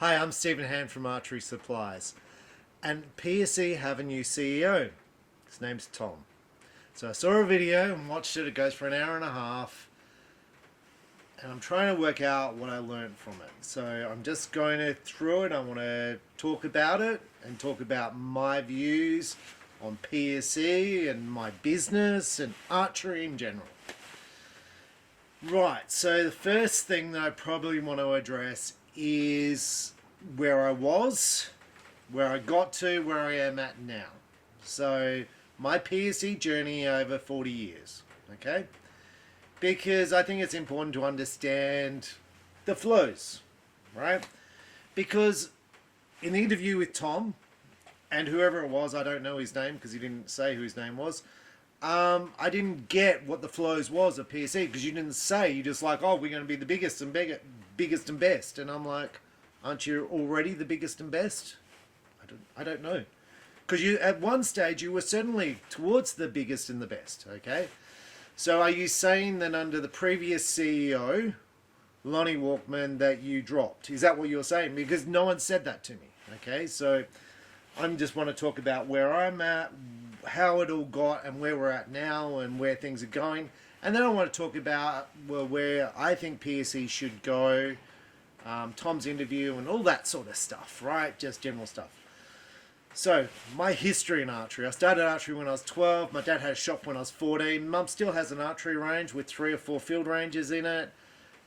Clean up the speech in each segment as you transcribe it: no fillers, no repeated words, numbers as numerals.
Hi, I'm Stephen Hand from Archery Supplies, and PSE have a new CEO. His name's Tom. So I saw a video and watched it. It goes for an hour and a half, and I'm trying to work out what I learned from it. So I'm just going through it. I want to talk about it and talk about my views on PSE and my business and archery in general. Right, so the first thing that I probably want to address is where I was, where I got to, where I am at now. So my PSE journey over 40 years, okay? Because I think it's important to understand the flows, right? Because in the interview with Tom, and whoever it was, I don't know his name because he didn't say who his name was, I didn't get what the flows was of PSE because you didn't say. You just like, oh, we're going to be the biggest and best. And I'm like, aren't you already the biggest and best? I don't know. Because you at one stage you were certainly towards the biggest and the best, okay? So are you saying that under the previous CEO, Lonnie Walkman, that you dropped? Is that what you're saying? Because no one said that to me, okay? So I just want to talk about where I'm at, how it all got, and where we're at now, and where things are going. And then I want to talk about, well, where I think PSE should go, Tom's interview, and all that sort of stuff, right? Just general stuff. So, my history in archery. I started archery when I was 12. My dad had a shop when I was 14. Mum still has an archery range with 3 or 4 field ranges in it.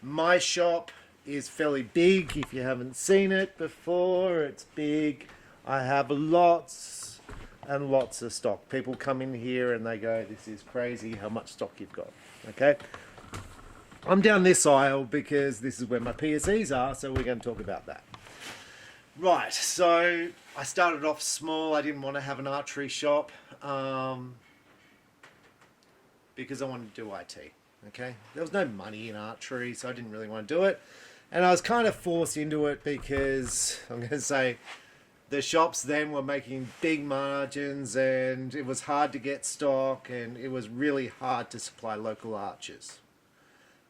My shop is fairly big. If you haven't seen it before, it's big. I have lots and lots of stock. People come in here and they go, this is crazy how much stock you've got, okay? I'm down this aisle because this is where my PSEs are, so we're going to talk about that. Right, so I started off small. I didn't want to have an archery shop because I wanted to do IT, okay? There was no money in archery, so I didn't really want to do it. And I was kind of forced into it because, I'm going to say, the shops then were making big margins and it was hard to get stock and it was really hard to supply local archers.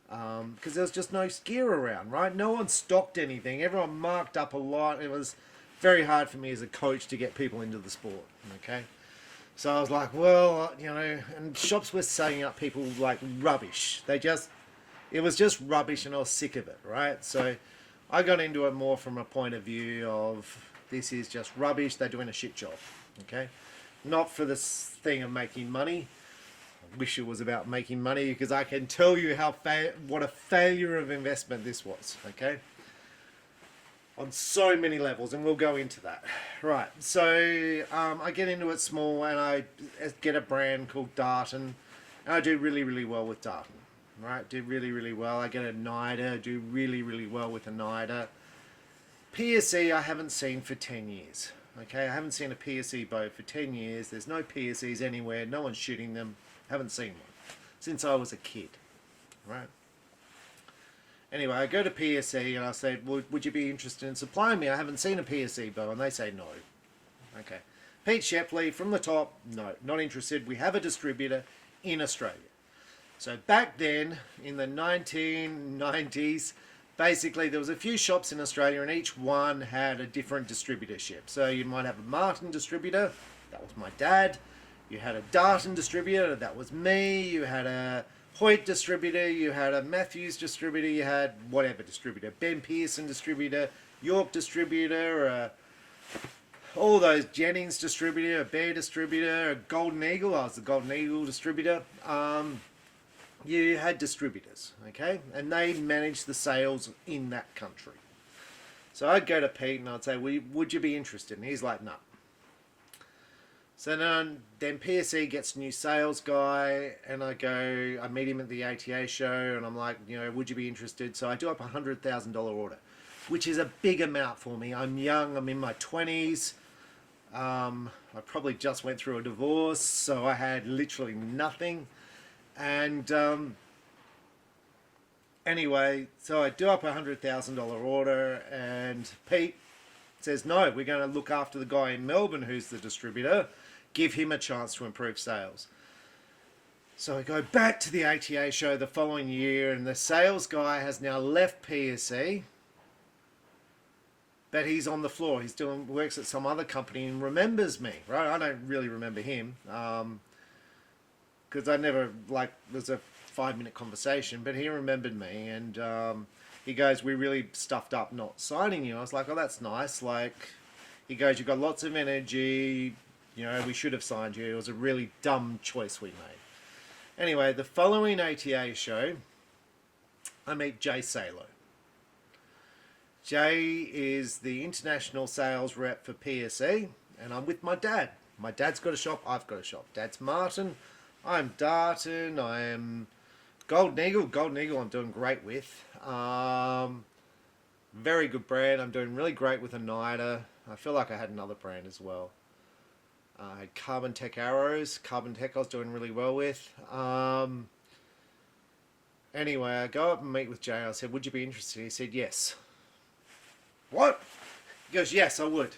Because there was just no gear around, right? No one stocked anything. Everyone marked up a lot. It was very hard for me as a coach to get people into the sport, okay? So I was like, well, you know, and shops were setting up people like rubbish. It was just rubbish and I was sick of it, right? So I got into it more from a point of view of this is just rubbish, they're doing a shit job, okay? Not for this thing of making money. I wish it was about making money because I can tell you what a failure of investment this was, okay? On so many levels, and we'll go into that. Right, so I get into it small and I get a brand called Darton, and I do really, really well with Darton, right? Do really, really well. I get a NIDA, do really, really well with a NIDA. PSE I haven't seen for 10 years. Okay, I haven't seen a PSE bow for 10 years. There's no PSEs anywhere. No one's shooting them. Haven't seen one since I was a kid. Right? Anyway, I go to PSE and I say, well, would you be interested in supplying me? I haven't seen a PSE bow. And they say no. Okay. Pete Shepley from the top, no, not interested. We have a distributor in Australia. So back then, in the 1990s, basically, there was a few shops in Australia and each one had a different distributorship. So you might have a Martin distributor, that was my dad. You had a Darton distributor, that was me. You had a Hoyt distributor, you had a Matthews distributor, you had whatever distributor. Ben Pearson distributor, York distributor, all those Jennings distributor, a Bear distributor, a Golden Eagle, I was the Golden Eagle distributor. You had distributors, okay? And they managed the sales in that country. So I'd go to Pete and I'd say, would you be interested? And he's like, no. So then PSE gets a new sales guy and I meet him at the ATA show and I'm like, you know, would you be interested? So I do up a $100,000 order, which is a big amount for me. I'm young, I'm in my 20s. I probably just went through a divorce, so I had literally nothing. And anyway, so I do up a $100,000 order and Pete says, no, we're going to look after the guy in Melbourne who's the distributor, give him a chance to improve sales. So I go back to the ATA show the following year and the sales guy has now left PSE but he's on the floor. He's works at some other company and remembers me, right? I don't really remember him because I never, like, it was a 5-minute conversation, but he remembered me, and he goes, "We really stuffed up not signing you." I was like, "Oh, that's nice." Like, he goes, "You've got lots of energy. You know, we should have signed you. It was a really dumb choice we made." Anyway, the following ATA show, I meet Jay Salo. Jay is the international sales rep for PSE, and I'm with my dad. My dad's got a shop, I've got a shop. Dad's Martin, I'm Darton, I am Golden Eagle. Golden Eagle I'm doing great with. Very good brand. I'm doing really great with Oneida. I feel like I had another brand as well. I had Carbon Tech Arrows. Carbon Tech I was doing really well with. Anyway, I go up and meet with Jay. I said, "Would you be interested?" He said, "Yes." "What?" He goes, "Yes, I would."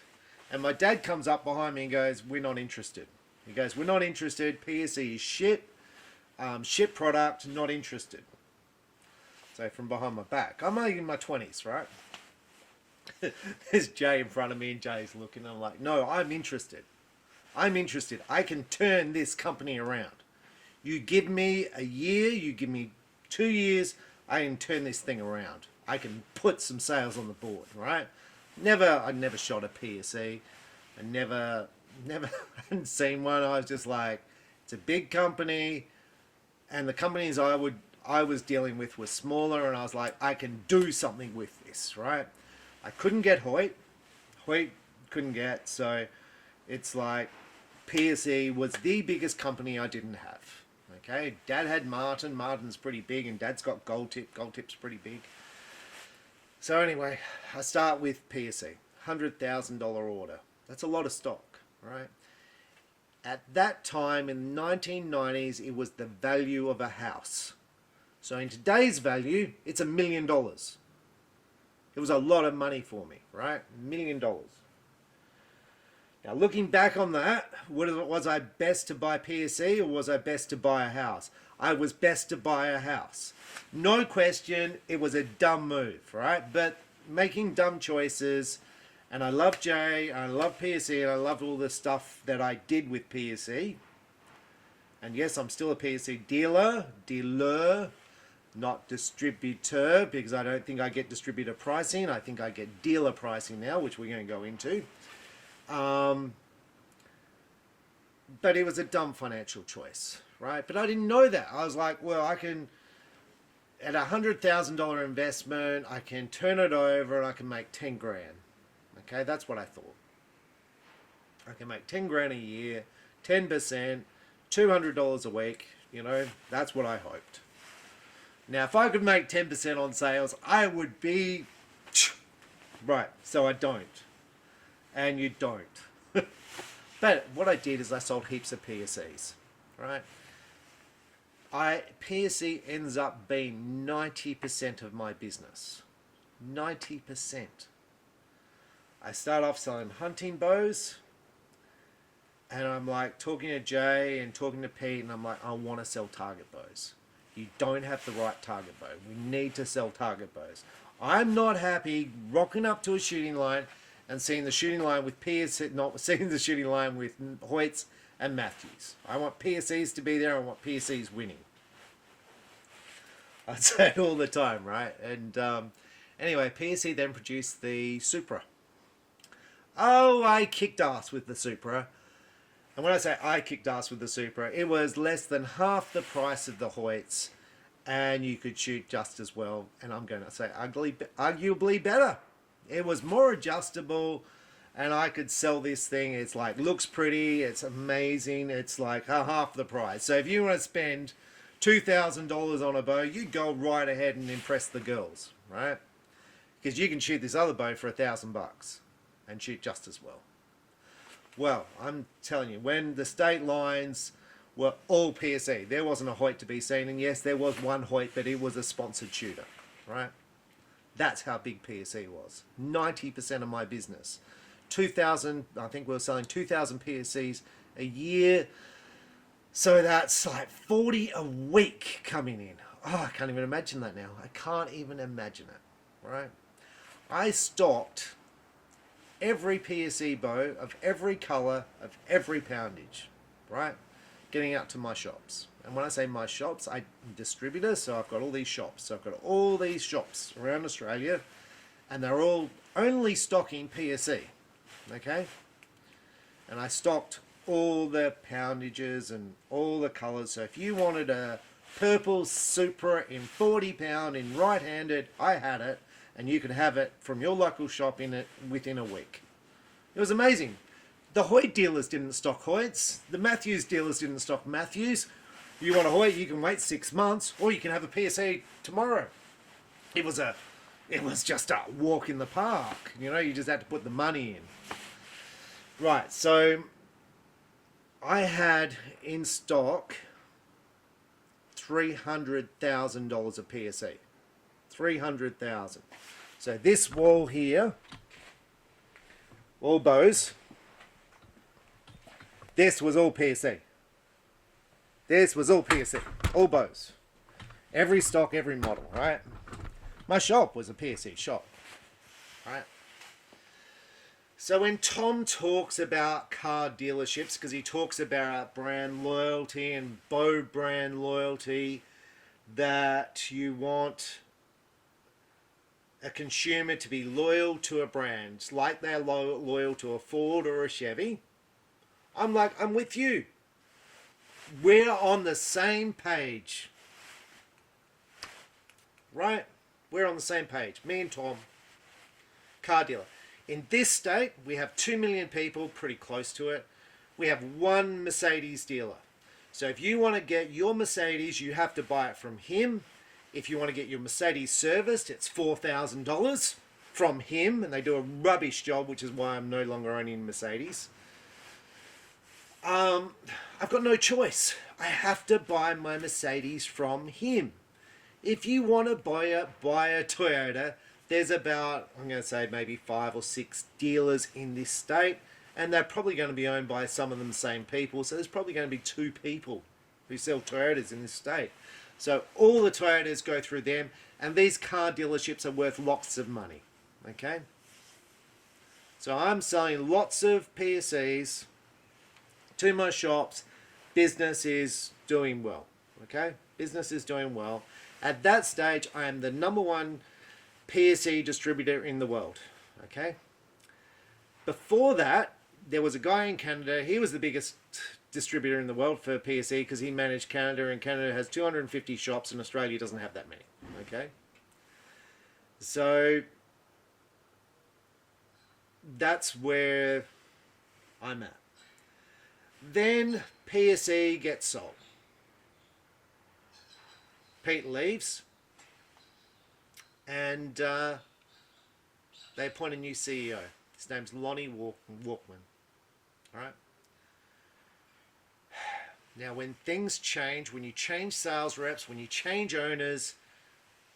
And my dad comes up behind me and goes, "We're not interested." He goes, "We're not interested. PSE is shit. Shit product, not interested." So from behind my back. I'm only in my 20s, right? There's Jay in front of me and Jay's looking. I'm like, "No, I'm interested. I'm interested. I can turn this company around. You give me a year, you give me 2 years, I can turn this thing around. I can put some sales on the board," right? I never shot a PSE. I never hadn't seen one. I was just like, it's a big company, and the companies I was dealing with were smaller, and I was like, I can do something with this, right? I couldn't get Hoyt. Hoyt couldn't get, so it's like PSE was the biggest company I didn't have. Okay, Dad had Martin. Martin's pretty big, and Dad's got Gold Tip. Gold Tip's pretty big. So anyway, I start with PSE, $100,000 order. That's a lot of stock, right? At that time in the 1990s, it was the value of a house. So in today's value, it's $1 million. It was a lot of money for me, right? $1 million. Now, looking back on that, was I best to buy PSE or was I best to buy a house? I was best to buy a house. No question, it was a dumb move, right? But making dumb choices, and I love Jay, I love PSE, and I love all the stuff that I did with PSE. And yes, I'm still a PSE dealer, not distributor, because I don't think I get distributor pricing. I think I get dealer pricing now, which we're going to go into. But it was a dumb financial choice, right? But I didn't know that. I was like, well, I can, at $100,000 investment, I can turn it over and I can make 10 grand. Okay, that's what I thought. I can make 10 grand a year, 10%, $200 a week, you know, that's what I hoped. Now, if I could make 10% on sales, I would be, right, so I don't. And you don't. But what I did is I sold heaps of PSEs, right? PSE ends up being 90% of my business. 90%. I start off selling hunting bows, and I'm like talking to Jay and talking to Pete, and I'm like, I want to sell target bows. You don't have the right target bow. We need to sell target bows. I'm not happy rocking up to a shooting line and seeing the shooting line with PSE, not seeing the shooting line with Hoyts and Matthews. I want PSEs to be there. I want PSEs winning. I say it all the time, right? And anyway, PSE then produced the Supra. Oh, I kicked ass with the Supra. And when I say I kicked ass with the Supra, it was less than half the price of the Hoyts, and you could shoot just as well. And I'm going to say arguably better. It was more adjustable, and I could sell this thing. It's like, looks pretty, it's amazing, it's like half the price. So if you want to spend $2,000 on a bow, you go right ahead and impress the girls, right? Because you can shoot this other bow for $1,000 and shoot just as well. Well, I'm telling you, when the state lines were all PSE, there wasn't a Hoyt to be seen, and yes, there was one Hoyt, but it was a sponsored shooter, right? That's how big PSE was. 90% of my business. 2,000, I think we were selling 2,000 PSEs a year. So that's like 40 a week coming in. Oh, I can't even imagine that now. I can't even imagine it, right? I stopped every PSE bow of every colour, of every poundage, right? Getting out to my shops. And when I say my shops, I'm a distributor, so I've got all these shops. So I've got all these shops around Australia, and they're all only stocking PSE, okay? And I stocked all the poundages and all the colours. So if you wanted a purple Supra in 40 pound in right-handed, I had it, and you could have it from your local shop within a week. It was amazing. The Hoyt dealers didn't stock Hoyts. The Matthews dealers didn't stock Matthews. You want a Hoyt, you can wait 6 months, or you can have a PSE tomorrow. It was just a walk in the park. You know, you just had to put the money in. Right, so I had in stock $300,000 of PSE. 300,000. So this wall here, all bows, this was all PSE. This was all PSE, all bows. Every stock, every model, right? My shop was a PSE shop, right? So when Tom talks about car dealerships, because he talks about brand loyalty and bow brand loyalty, that you want a consumer to be loyal to a brand, like they're loyal to a Ford or a Chevy. I'm with you. We're on the same page. Right? We're on the same page. Me and Tom, car dealer. In this state, we have 2 million people, pretty close to it. We have one Mercedes dealer. So if you want to get your Mercedes, you have to buy it from him. If you want to get your Mercedes serviced, it's $4,000 from him, and they do a rubbish job, which is why I'm no longer owning Mercedes. I've got no choice. I have to buy my Mercedes from him. If you want to buy a Toyota, there's about, I'm going to say maybe 5 or 6 dealers in this state, and they're probably going to be owned by some of them same people. So there's probably going to be 2 people who sell Toyotas in this state. So all the Toyotas go through them, and these car dealerships are worth lots of money. Okay? So I'm selling lots of PSEs to my shops. Business is doing well. Okay? Business is doing well. At that stage, I am the #1 PSE distributor in the world. Okay? Before that, there was a guy in Canada. He was the biggest distributor in the world for PSE because he managed Canada, and Canada has 250 shops, and Australia doesn't have that many. Okay? So that's where I'm at. Then PSE gets sold. Pete leaves, and they appoint a new CEO. His name's Lonnie Walkman. All right. Now, when things change, when you change sales reps, when you change owners,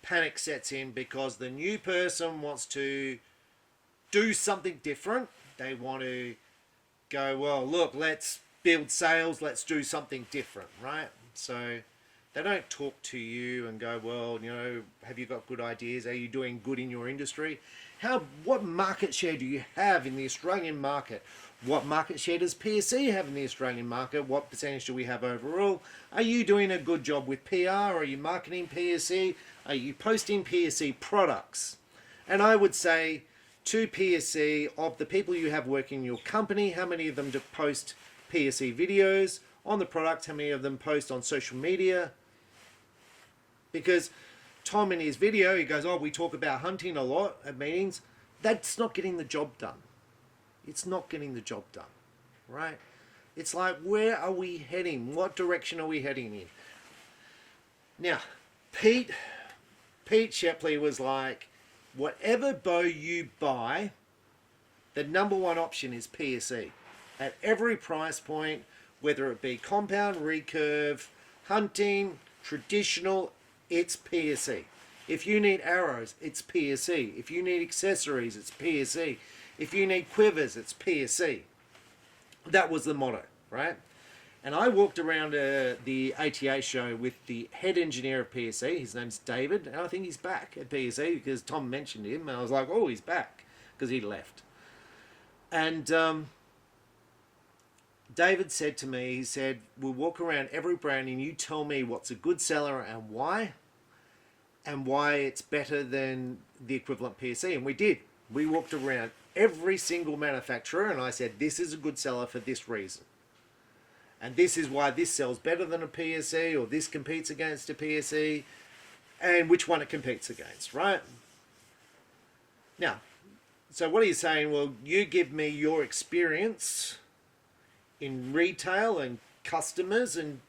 panic sets in because the new person wants to do something different. They want to go, well, look, let's build sales, let's do something different, right? So they don't talk to you and go, well, you know, have you got good ideas? Are you doing good in your industry? What market share do you have in the Australian market? What market share does PSE have in the Australian market? What percentage do we have overall? Are you doing a good job with PR? Are you marketing PSE? Are you posting PSE products? And I would say to PSE, of the people you have working in your company, how many of them do post PSE videos on the product? How many of them post on social media? Because Tom in his video, he goes, oh, we talk about hunting a lot at meetings. That's not getting the job done. It's not getting the job done, right? It's like, where are we heading? What direction are we heading in? Now, Pete Shepley was like, whatever bow you buy, the #1 option is PSE. At every price point, whether it be compound, recurve, hunting, traditional, it's PSE. If you need arrows, it's PSE. If you need accessories, it's PSE. If you need quivers, it's PSE. That was the motto, right? And I walked around the ATA show with the head engineer of PSE. His name's David, and I think he's back at PSE because Tom mentioned him. And I was like, oh, he's back, because he left. And David said to me, he said, we'll walk around every brand and you tell me what's a good seller and why it's better than the equivalent PSE. And we did. We walked around every single manufacturer and I said, this is a good seller for this reason. And this is why this sells better than a PSE, or this competes against a PSE, and which one it competes against, right? Now, so what are you saying? Well, you give me your experience in retail and customers, and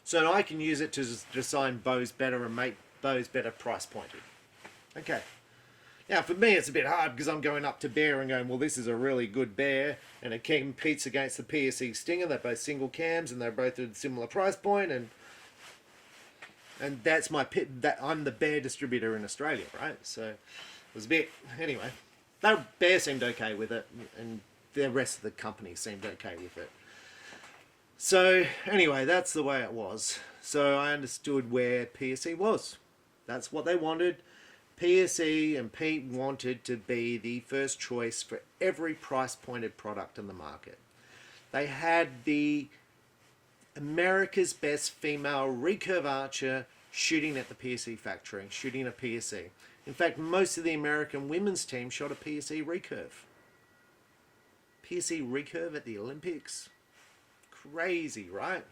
so I can use it to design bows better and make bows better price pointed. Okay. Now, for me, it's a bit hard because I'm going up to bear and going, well, this is a really good bear, and it competes against the PSE Stinger. They're both single cams, and they're both at a similar price point, and that's my pit. That I'm the bear distributor in Australia, right? So it was a bit anyway. That bear seemed okay with it, and the rest of the company seemed okay with it. So anyway, that's the way it was. So I understood where PSE was. That's what they wanted. PSE and Pete wanted to be the first choice for every price-pointed product in the market. They had the America's best female recurve archer shooting at the PSE factory, shooting a PSE. In fact, most of the American women's team shot a PSE recurve. PSE recurve at the Olympics? Crazy, right?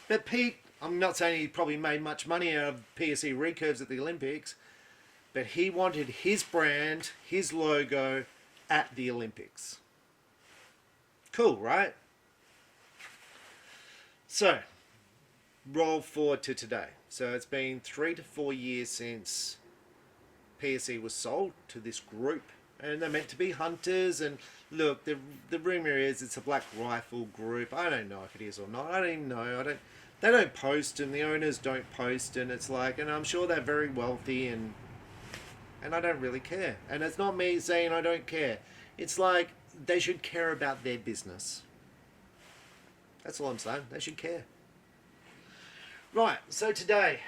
But Pete, I'm not saying he probably made much money out of PSE recurves at the Olympics, but he wanted his brand, his logo at the Olympics. Cool, right? So, roll forward to today. So it's been 3 to 4 years since PSE was sold to this group. And they're meant to be hunters. And look, the rumor is it's a black rifle group. I don't know if it is or not. I don't even know. They don't post, and the owners don't post. And it's like, and I'm sure they're very wealthy, and I don't really care. And it's not me saying I don't care. It's like they should care about their business. That's all I'm saying. They should care. Right, so today,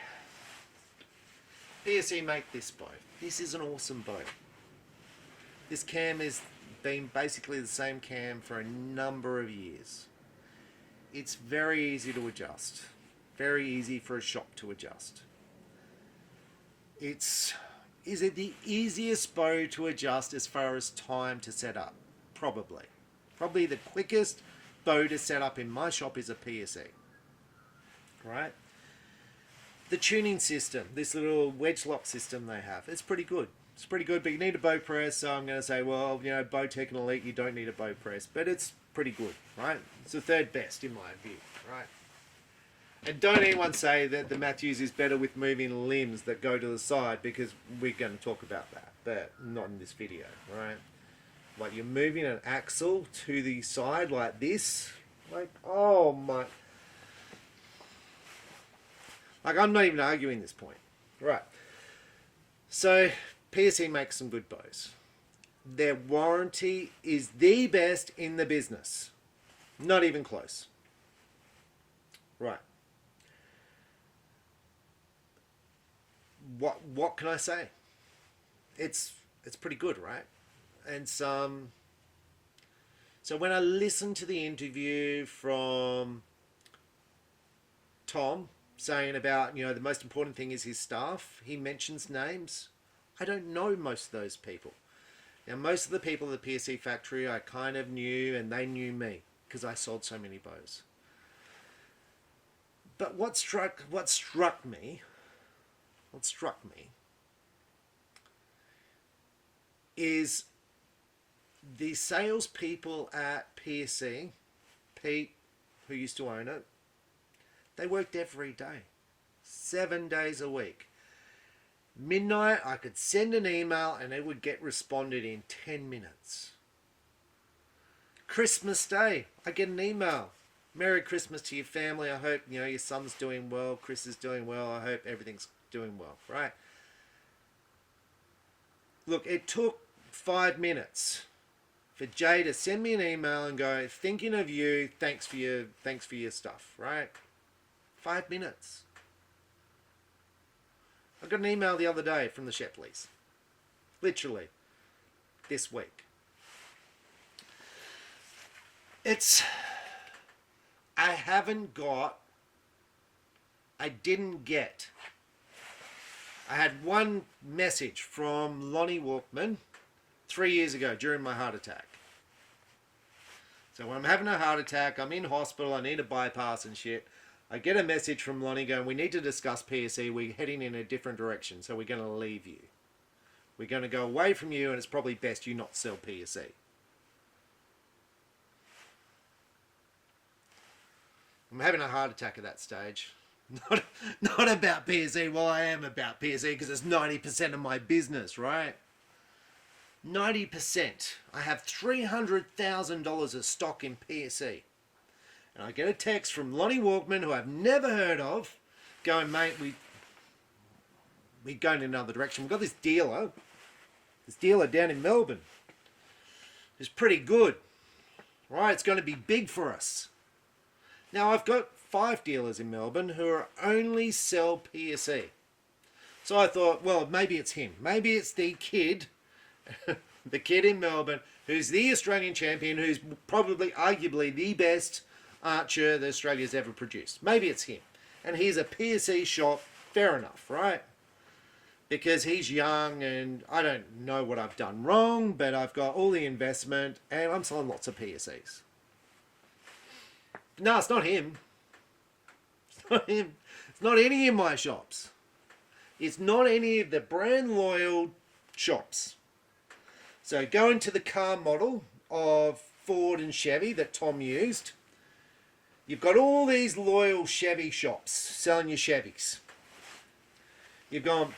PSE make this bow. This is an awesome bow. This cam has been basically the same cam for a number of years. It's very easy to adjust. Very easy for a shop to adjust. Is it the easiest bow to adjust as far as time to set up? Probably. Probably the quickest bow to set up in my shop is a PSE. Right? The tuning system, this little wedge lock system they have, it's pretty good. It's pretty good, but you need a bow press, so I'm going to say, well, you know, Bowtech and Elite, you don't need a bow press, but it's pretty good, right? It's the third best in my view, right? And don't anyone say that the Matthews is better with moving limbs that go to the side, because we're going to talk about that, but not in this video, right? Like, you're moving an axle to the side like this, like, oh my... Like, I'm not even arguing this point. Right. So, PSE makes some good bows. Their warranty is the best in the business. Not even close. Right. What can I say? It's pretty good, right? And so when I listened to the interview from Tom, saying about, you know, the most important thing is his staff, he mentions names. I don't know most of those people. Now, most of the people at the PSE factory I kind of knew, and they knew me because I sold so many bows. But what struck me is the salespeople at PSE, Pete, who used to own it, they worked every day, 7 days a week. Midnight, I could send an email and it would get responded in 10 minutes. Christmas Day, I get an email. Merry Christmas to your family. I hope, you know, your son's doing well. Chris is doing well. I hope everything's doing well, right? Look, it took 5 minutes for Jay to send me an email and go, thinking of you, thanks for your stuff, right? 5 minutes. I got an email the other day from the Shepleys. Literally. This week. It's, I haven't got, I didn't get, I had one message from Lonnie Walkman 3 years ago during my heart attack. So when I'm having a heart attack, I'm in hospital, I need a bypass and shit. I get a message from Lonnie going, we need to discuss PSE, we're heading in a different direction, so we're going to leave you. We're going to go away from you, and it's probably best you not sell PSE. I'm having a heart attack at that stage. Not about PSE. Well, I am about PSE because it's 90% of my business, right? 90%. I have $300,000 of stock in PSE. And I get a text from Lonnie Walkman, who I've never heard of, going, mate, we're going in another direction. We've got this dealer down in Melbourne. It's pretty good. Right? It's going to be big for us. Now, I've got 5 dealers in Melbourne who are only sell PSE. So I thought, well, maybe it's him. Maybe it's the kid in Melbourne who's the Australian champion, who's probably, arguably, the best archer that Australia's ever produced. Maybe it's him. And he's a PSE shop, fair enough, right? Because he's young and I don't know what I've done wrong, but I've got all the investment and I'm selling lots of PSEs. No, it's not him. It's not him. It's not any of my shops. It's not any of the brand loyal shops. So going to the car model of Ford and Chevy that Tom used, you've got all these loyal Chevy shops selling your Chevys. You've gone,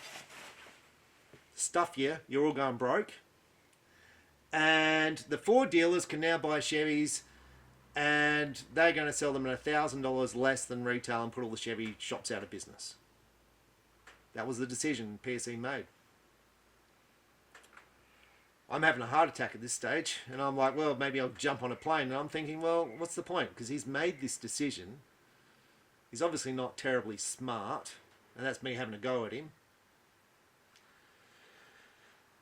stuff you, you're all going broke. And the Ford dealers can now buy Chevys and they're going to sell them at $1,000 less than retail and put all the Chevy shops out of business. That was the decision PSE made. I'm having a heart attack at this stage, and I'm like, well, maybe I'll jump on a plane. And I'm thinking, well, what's the point? Because he's made this decision. He's obviously not terribly smart, and that's me having a go at him.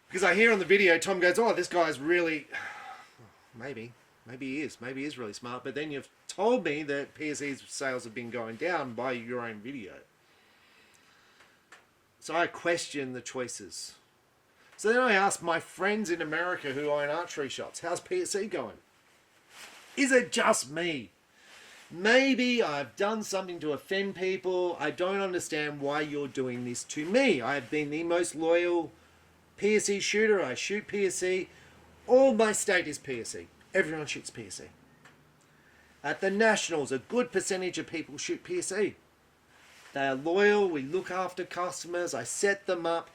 Because I hear on the video, Tom goes, oh, this guy's really... Maybe he is. Maybe he is really smart. But then you've told me that PSE's sales have been going down by your own video. So I question the choices. So then I asked my friends in America who own archery shops, how's PSE going? Is it just me? Maybe I've done something to offend people. I don't understand why you're doing this to me. I have been the most loyal PSE shooter. I shoot PSE. All my state is PSE. Everyone shoots PSE. At the Nationals, a good percentage of people shoot PSE. They are loyal. We look after customers. I set them up.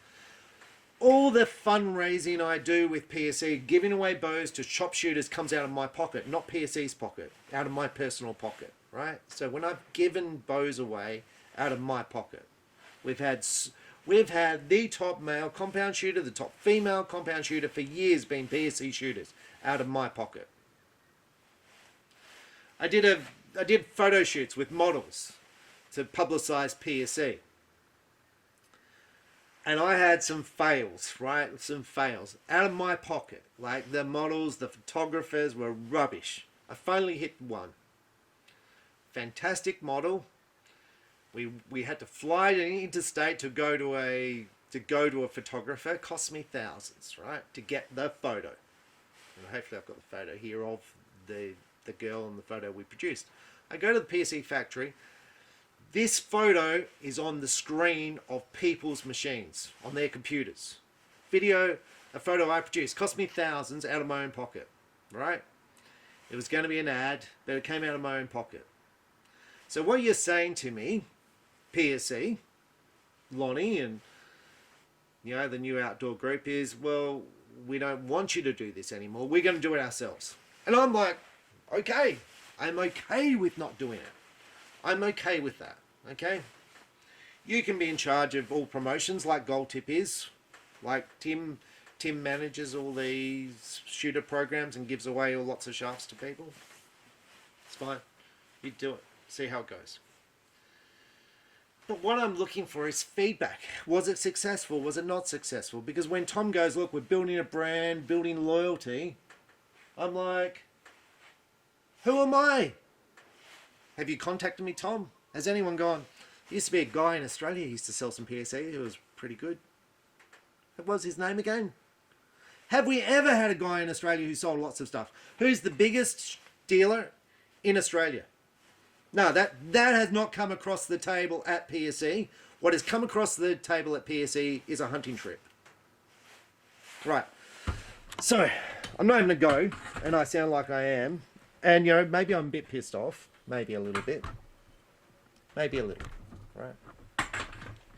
All the fundraising I do with PSE, giving away bows to shop shooters, comes out of my pocket, not PSE's pocket, out of my personal pocket, right? So when I've given bows away out of my pocket, we've had the top male compound shooter, the top female compound shooter for years being PSE shooters out of my pocket. I did photo shoots with models to publicize PSE. And I had some fails, right? Some fails out of my pocket. Like the models, the photographers were rubbish. I finally hit one. Fantastic model. We had to fly interstate to go to a photographer. It cost me thousands, right, to get the photo. And hopefully I've got the photo here of the girl in the photo we produced. I go to the PSE factory. This photo is on the screen of people's machines, on their computers. A photo I produced, cost me thousands out of my own pocket, right? It was going to be an ad, but it came out of my own pocket. So what you're saying to me, PSE, Lonnie, and the new outdoor group is, well, we don't want you to do this anymore. We're going to do it ourselves. And I'm like, okay, I'm okay with not doing it. I'm okay with that. Okay, you can be in charge of all promotions like Gold Tip is, like Tim manages all these shooter programs and gives away lots of shafts to people. It's fine, you do it, see how it goes. But what I'm looking for is feedback. Was it successful? Was it not successful? Because when Tom goes, look, we're building a brand, building loyalty, I'm like, Who am I? Have you contacted me, Tom? Has anyone gone? There used to be a guy in Australia who used to sell some PSE who was pretty good. What was his name again? Have we ever had a guy in Australia who sold lots of stuff? Who's the biggest dealer in Australia? No, that has not come across the table at PSE. What has come across the table at PSE is a hunting trip. Right. So, I'm not even a go, and I sound like I am. And, you know, maybe I'm a bit pissed off. Maybe a little bit. Maybe a little. Right?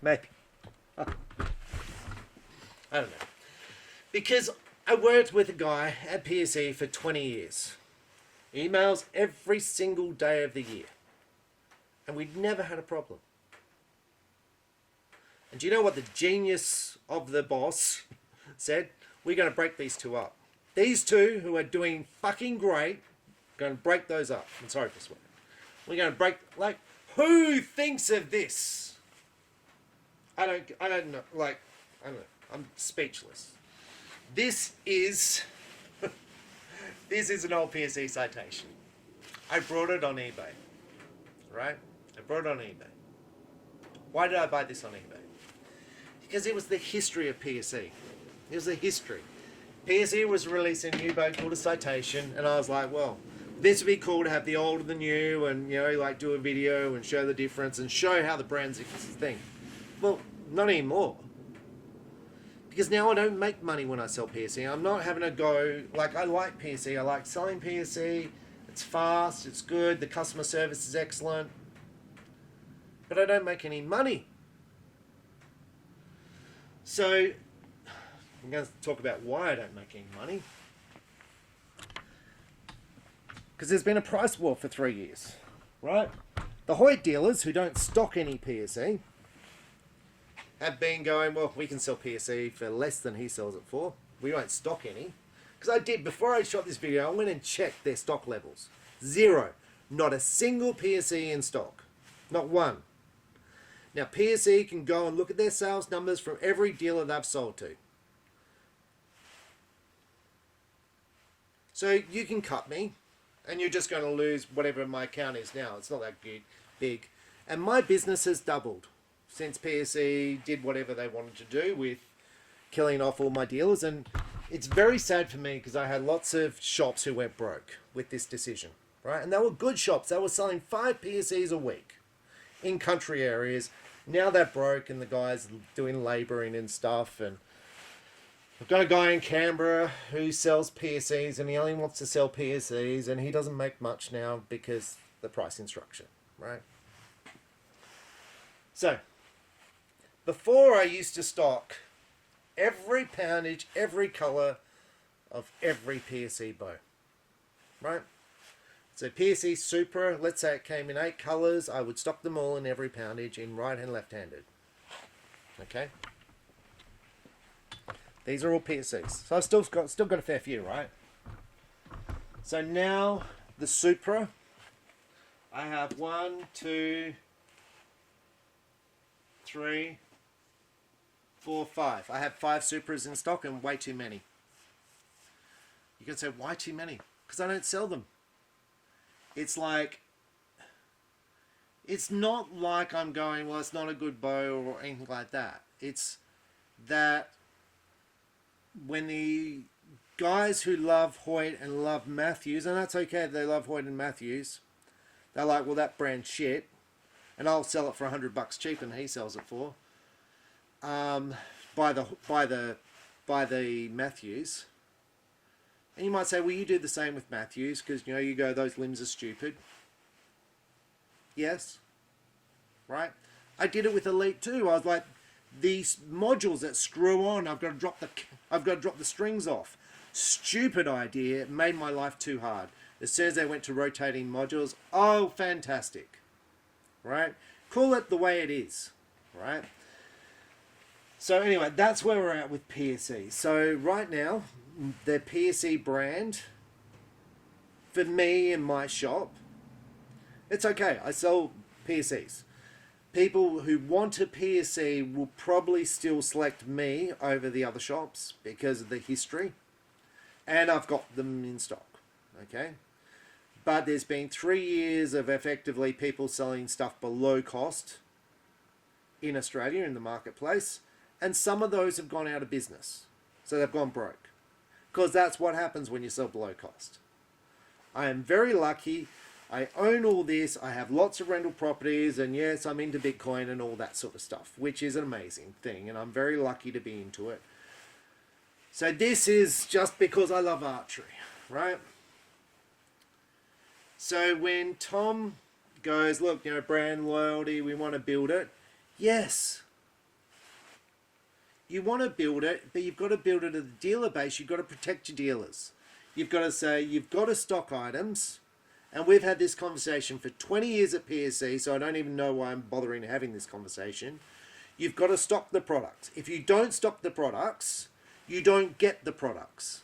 Maybe. I don't know. Because I worked with a guy at PSE for 20 years. Emails every single day of the year. And we'd never had a problem. And do you know what the genius of the boss said? We're going to break these two up. These two who are doing fucking great, going to break those up. I'm sorry for swearing. We're going to break, like, who thinks of this? I don't know, like, I don't know. I'm speechless. This is an old PSE citation. I brought it on eBay, right? I brought it on eBay. Why did I buy this on eBay? Because it was the history of PSE. It was the history. PSE was releasing a new boat called a citation, and I was like, well, this would be cool to have the old and the new, and, you know, like do a video and show the difference and show how the brand's a thing. Well, not anymore. Because now I don't make money when I sell PSE. I'm not having a go, like, I like PSE. I like selling PSE. It's fast, it's good, the customer service is excellent. But I don't make any money. So, I'm going to talk about why I don't make any money. Because there's been a price war for 3 years, right? The Hoyt dealers who don't stock any PSE have been going, well, we can sell PSE for less than he sells it for. We won't stock any. Because I did, before I shot this video, I went and checked their stock levels. 0. Not a single PSE in stock. Not one. Now, PSE can go and look at their sales numbers from every dealer they've sold to. So you can cut me, and you're just going to lose whatever my account is now. It's not that big. And my business has doubled since PSE did whatever they wanted to do with killing off all my dealers. And it's very sad for me because I had lots of shops who went broke with this decision, right? And they were good shops. They were selling 5 PSEs a week in country areas. Now they're broke and the guy's doing labouring and stuff. And I've got a guy in Canberra who sells PSEs and he only wants to sell PSEs and he doesn't make much now because the pricing structure, right? So, before I used to stock every poundage, every colour of every PSE bow, right? So PSE Supra, let's say it came in 8 colours, I would stock them all in every poundage in right and left-handed. Okay? These are all PSEs. So I've still got a fair few, right? So now the Supra, I have 1, 2, 3, 4, 5. I have 5 Supras in stock and way too many. You can say, why too many? Because I don't sell them. It's like, it's not like I'm going, well, it's not a good bow or anything like that. It's that when the guys who love Hoyt and love Matthews, and that's okay if they love Hoyt and Matthews, they're like, well, that brand's shit, and I'll sell it for $100 cheaper than he sells it for. By the Matthews. And you might say, well, you do the same with Matthews because, you know, you go, those limbs are stupid. Yes. Right? I did it with Elite too. I was like, these modules that screw on, I've got to drop the strings off. Stupid idea. It made my life too hard. As soon as they went to rotating modules, oh, fantastic. Right? Call it the way it is. Right? So anyway, that's where we're at with PSE. So right now, the PSE brand, for me in my shop, it's okay. I sell PSEs. People who want a PSE will probably still select me over the other shops because of the history. And I've got them in stock. Okay? But there's been 3 years of effectively people selling stuff below cost in Australia in the marketplace, and some of those have gone out of business. So they've gone broke. Because that's what happens when you sell below cost. I am very lucky. I own all this. I have lots of rental properties, and yes, I'm into Bitcoin and all that sort of stuff, which is an amazing thing, and I'm very lucky to be into it. So this is just because I love archery, right? So when Tom goes, look, you know, brand loyalty, we want to build it. Yes. You want to build it, but you've got to build it at the dealer base. You've got to protect your dealers. You've got to say, you've got to stock items. And we've had this conversation for 20 years at PSE, so I don't even know why I'm bothering having this conversation. You've got to stock the products. If you don't stock the products, you don't get the products.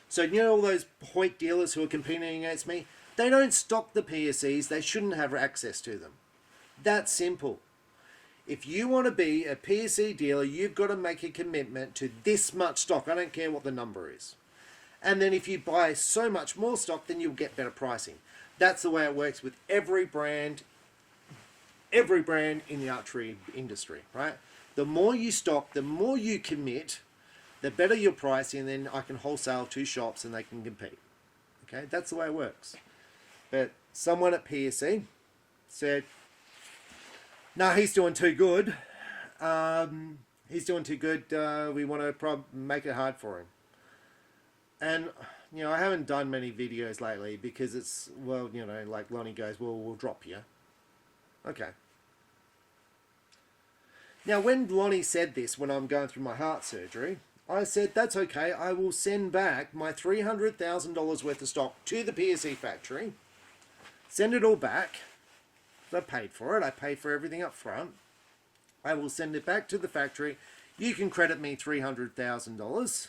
So you know all those Hoyt dealers who are competing against me? They don't stock the PSEs. They shouldn't have access to them. That's simple. If you want to be a PSE dealer, you've got to make a commitment to this much stock. I don't care what the number is. And then if you buy so much more stock, then you'll get better pricing. That's the way it works with every brand in the archery industry, right? The more you stock, the more you commit, the better your pricing, and then I can wholesale 2 shops and they can compete. Okay, that's the way it works. But someone at PSE said, no, he's doing too good. He's doing too good. We want to make it hard for him. And, you know, I haven't done many videos lately because it's, well, you know, like Lonnie goes, well, we'll drop you. Okay. Now, when Lonnie said this, when I'm going through my heart surgery, I said, that's okay. I will send back my $300,000 worth of stock to the PSE factory. Send it all back. I paid for it. I paid for everything up front. I will send it back to the factory. You can credit me $300,000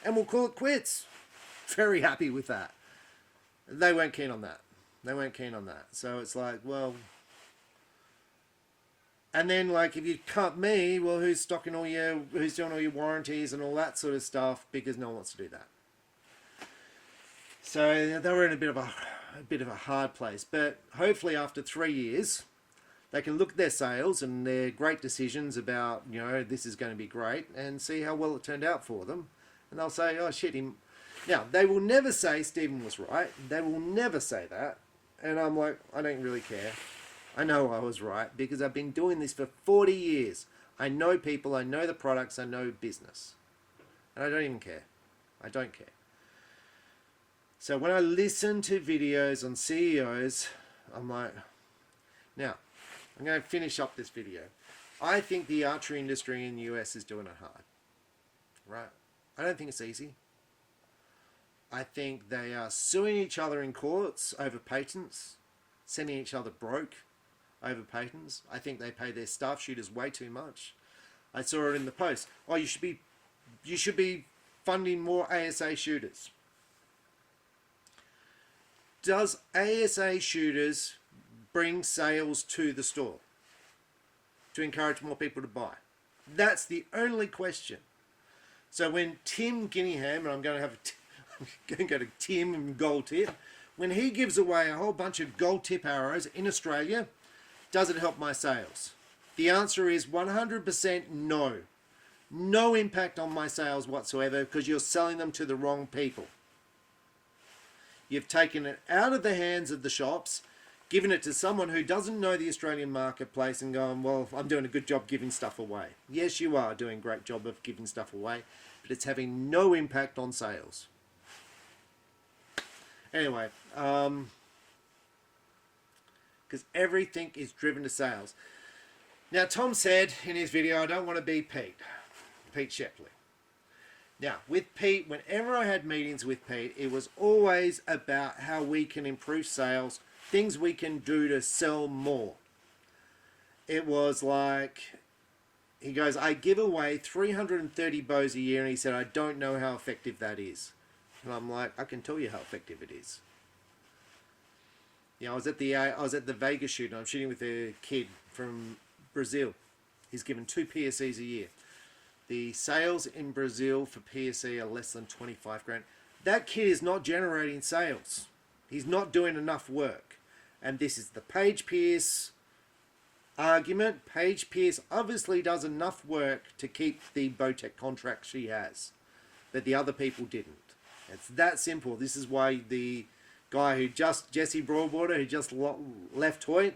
and we'll call it quits. Very happy with that. They weren't keen on that. They weren't keen on that. So it's like, well... And then, like, if you cut me, well, who's stocking all your... Who's doing all your warranties and all that sort of stuff? Because no one wants to do that. So they were in a bit of a hard place. But hopefully after 3 years, they can look at their sales and their great decisions about, you know, this is going to be great, and see how well it turned out for them. And they'll say, oh, shit, him... Now, they will never say Stephen was right. They will never say that. And I'm like, I don't really care. I know I was right because I've been doing this for 40 years. I know people, I know the products, I know business. And I don't even care. I don't care. So when I listen to videos on CEOs, I'm like, now, I'm going to finish up this video. I think the archery industry in the US is doing it hard. Right? I don't think it's easy. I think they are suing each other in courts over patents, sending each other broke over patents. I think they pay their staff shooters way too much. I saw it in the post. Oh, you should be funding more ASA shooters. Does ASA shooters bring sales to the store to encourage more people to buy? That's the only question. So when Tim Guineaham, and I'm going to go to Tim and Gold Tip, when he gives away a whole bunch of gold tip arrows in Australia, does it help my sales? The answer is 100% no. No impact on my sales whatsoever because you're selling them to the wrong people. You've taken it out of the hands of the shops, given it to someone who doesn't know the Australian marketplace and gone, well, I'm doing a good job giving stuff away. Yes, you are doing a great job of giving stuff away, but it's having no impact on sales. Anyway, because everything is driven to sales. Now, Tom said in his video, I don't want to be Pete Shepley. Now, with Pete, whenever I had meetings with Pete, it was always about how we can improve sales, things we can do to sell more. It was like, he goes, I give away 330 bows a year, and he said, I don't know how effective that is. And I'm like, I can tell you how effective it is. You know, I was at the Vegas shoot, and I'm shooting with a kid from Brazil. He's given 2 PSEs a year. The sales in Brazil for PSE are less than 25 grand. That kid is not generating sales. He's not doing enough work. And this is the Paige Pierce argument. Paige Pierce obviously does enough work to keep the Bowtech contract she has, but the other people didn't. It's that simple. This is why the guy Jesse Broadwater, who just left Hoyt,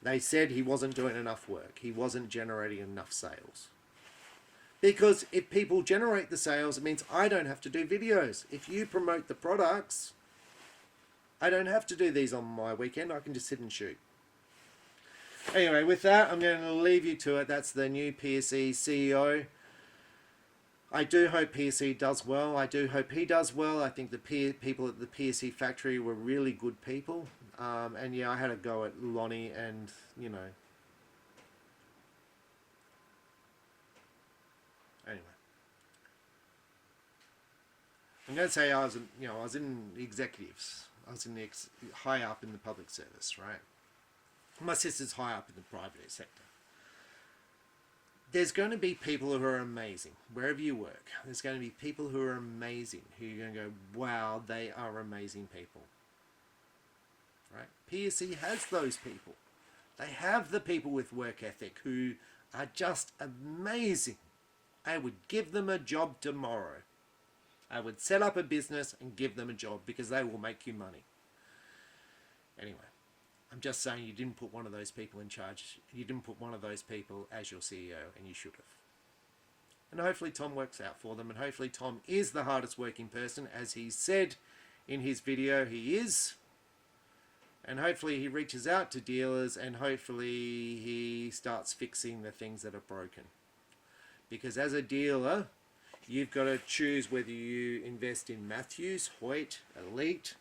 they said he wasn't doing enough work. He wasn't generating enough sales. Because if people generate the sales, it means I don't have to do videos. If you promote the products, I don't have to do these on my weekend. I can just sit and shoot. Anyway, with that, I'm going to leave you to it. That's the new PSE CEO. I do hope PSE does well. I do hope he does well. I think the people at the PSE factory were really good people. And yeah, I had a go at Lonnie, and you know. Anyway, I'm going to say I was in executives. I was in high up in the public service, right? My sister's high up in the private sector. There's going to be people who are amazing wherever you work. There's going to be people who are amazing, who you're going to go, wow, they are amazing people. Right? PSE has those people. They have the people with work ethic who are just amazing. I would give them a job tomorrow. I would set up a business and give them a job because they will make you money. Anyway, I'm just saying you didn't put one of those people in charge. You didn't put one of those people as your CEO, and you should have. And hopefully Tom works out for them, and hopefully Tom is the hardest working person, as he said in his video he is. And hopefully he reaches out to dealers, and hopefully he starts fixing the things that are broken. Because as a dealer, you've got to choose whether you invest in Matthews, Hoyt, Elite,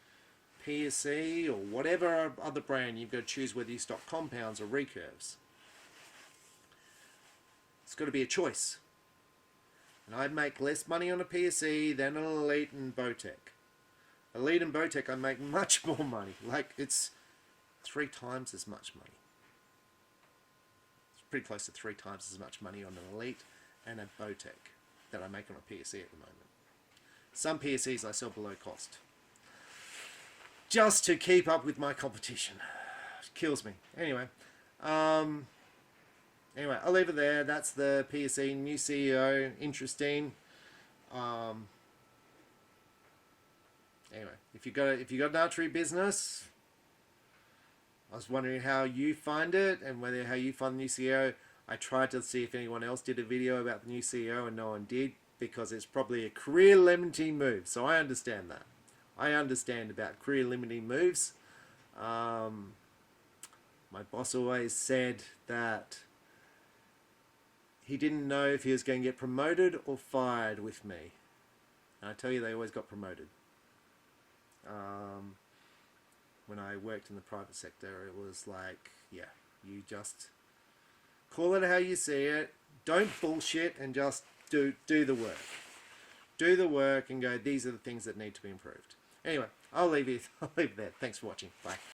PSE, or whatever other brand. You've got to choose whether you stock compounds or recurves. It's got to be a choice. And I'd make less money on a PSE than an Elite and Bowtech. Elite and Bowtech, I make much more money. Like, it's 3 times as much money. It's pretty close to 3 times as much money on an Elite and a Bowtech that I make on a PSE at the moment. Some PSEs I sell below cost, just to keep up with my competition. It kills me. Anyway, I'll leave it there. That's the PSE new CEO. Interesting. Anyway, if you got an archery business, I was wondering how you find it and how you find the new CEO. I tried to see if anyone else did a video about the new CEO, and no one did, because it's probably a career limiting move. So I understand that. I understand about career limiting moves. My boss always said that he didn't know if he was going to get promoted or fired with me. And I tell you, they always got promoted. When I worked in the private sector, it was like, yeah, you just call it how you see it. Don't bullshit, and just do the work. Do the work and go, these are the things that need to be improved. Anyway, I'll leave it there. Thanks for watching. Bye.